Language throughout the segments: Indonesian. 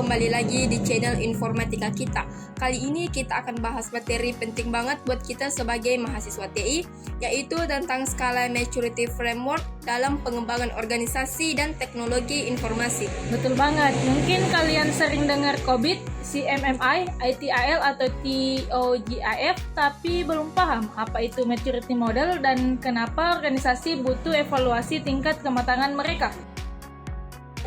kembali lagi di channel informatika kita. Kali ini kita akan bahas materi penting banget buat kita sebagai mahasiswa TI, yaitu tentang skala maturity framework dalam pengembangan organisasi dan teknologi informasi. Betul banget, mungkin kalian sering dengar COVID, CMMI, ITIL atau TOGIF, tapi belum paham apa itu maturity model dan kenapa organisasi butuh evaluasi tingkat kematangan mereka.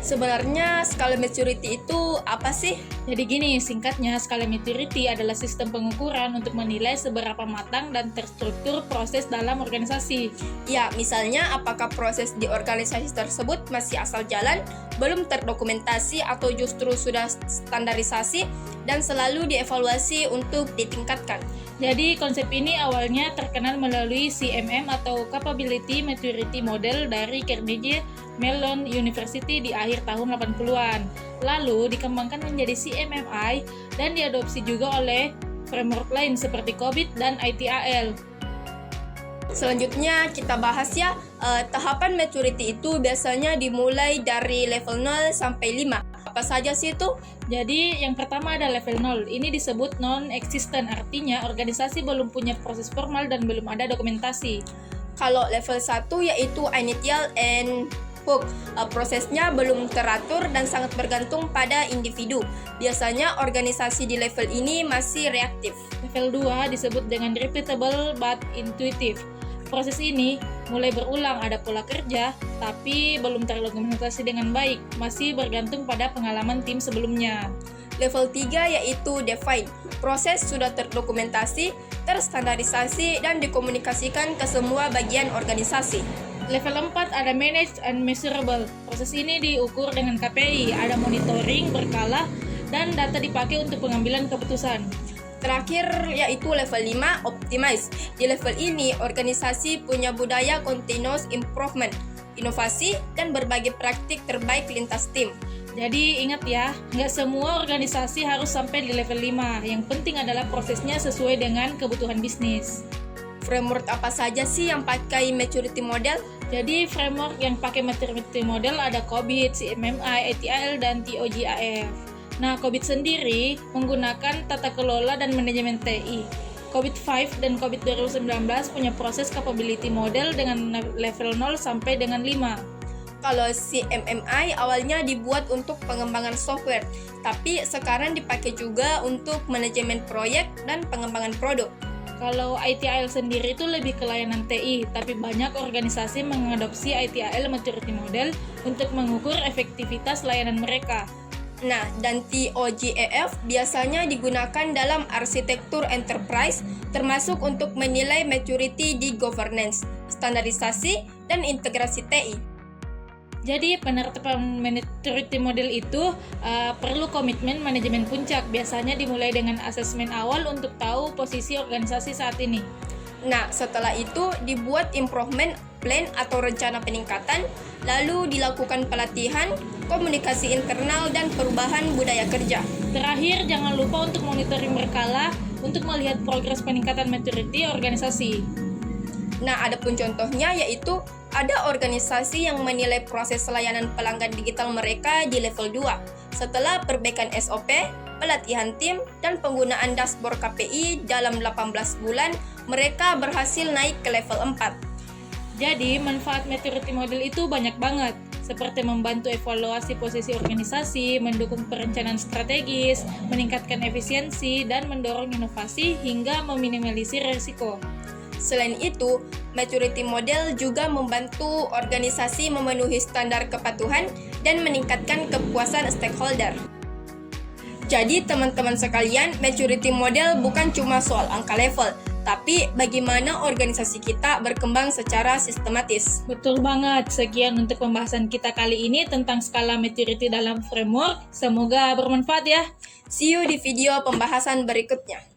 Sebenarnya skala maturity itu apa sih? Jadi gini, singkatnya skala maturity adalah sistem pengukuran untuk menilai seberapa matang dan terstruktur proses dalam organisasi. Ya, misalnya apakah proses di organisasi tersebut masih asal jalan, belum terdokumentasi atau justru sudah standarisasi dan selalu dievaluasi untuk ditingkatkan. Jadi konsep ini awalnya terkenal melalui CMM atau Capability Maturity Model dari Carnegie Mellon University di akhir tahun 80-an. Lalu dikembangkan menjadi CMMI dan diadopsi juga oleh framework lain seperti COVID dan ITIL. Selanjutnya kita bahas ya, tahapan maturity itu biasanya dimulai dari level 0 sampai 5. Apa saja sih itu? Jadi yang pertama ada level 0. Ini disebut non-existent, artinya organisasi belum punya proses formal dan belum ada dokumentasi. Kalau level 1 yaitu initial and hook, prosesnya belum teratur dan sangat bergantung pada individu. Biasanya organisasi di level ini masih reaktif. Level 2 disebut dengan repeatable but intuitive. Proses ini mulai berulang, ada pola kerja, tapi belum terdokumentasi dengan baik, masih bergantung pada pengalaman tim sebelumnya. Level 3 yaitu define. Proses sudah terdokumentasi, terstandarisasi, dan dikomunikasikan ke semua bagian organisasi. Level 4 ada managed and measurable. Proses ini diukur dengan KPI, ada monitoring berkala, dan data dipakai untuk pengambilan keputusan. Terakhir yaitu level 5, optimize. Di level ini, organisasi punya budaya continuous improvement, inovasi, dan berbagai praktik terbaik lintas tim. Jadi ingat ya, nggak semua organisasi harus sampai di level 5. Yang penting adalah prosesnya sesuai dengan kebutuhan bisnis. Framework apa saja sih yang pakai maturity model? Jadi framework yang pakai maturity model ada COVID, CMMI, ITIL, dan TOGIF. Nah, COVID sendiri menggunakan tata kelola dan manajemen TI. COVID-5 dan COVID 2019 punya proses capability model dengan level 0 sampai dengan 5. Kalau CMMI awalnya dibuat untuk pengembangan software, tapi sekarang dipakai juga untuk manajemen proyek dan pengembangan produk. Kalau ITIL sendiri itu lebih ke layanan TI, tapi banyak organisasi mengadopsi ITIL maturity model untuk mengukur efektivitas layanan mereka. Nah, dan TOGIF biasanya digunakan dalam arsitektur enterprise, termasuk untuk menilai maturity di governance, standarisasi, dan integrasi TI. Jadi penerapan maturity model itu perlu komitmen manajemen puncak. Biasanya dimulai dengan asesmen awal untuk tahu posisi organisasi saat ini. Nah, setelah itu dibuat improvement plan atau rencana peningkatan, lalu dilakukan pelatihan, komunikasi internal, dan perubahan budaya kerja. Terakhir, jangan lupa untuk monitoring berkala untuk melihat progres peningkatan maturity organisasi. Nah, ada pun contohnya yaitu ada organisasi yang menilai proses layanan pelanggan digital mereka di level 2. Setelah perbaikan SOP, pelatihan tim, dan penggunaan dashboard KPI dalam 18 bulan, mereka berhasil naik ke level 4. Jadi, manfaat maturity model itu banyak banget, seperti membantu evaluasi posisi organisasi, mendukung perencanaan strategis, meningkatkan efisiensi, dan mendorong inovasi hingga meminimalisir risiko. Selain itu, maturity model juga membantu organisasi memenuhi standar kepatuhan dan meningkatkan kepuasan stakeholder. Jadi teman-teman sekalian, maturity model bukan cuma soal angka level, tapi bagaimana organisasi kita berkembang secara sistematis. Betul banget, sekian untuk pembahasan kita kali ini tentang skala maturity dalam framework. Semoga bermanfaat ya. See you di video pembahasan berikutnya.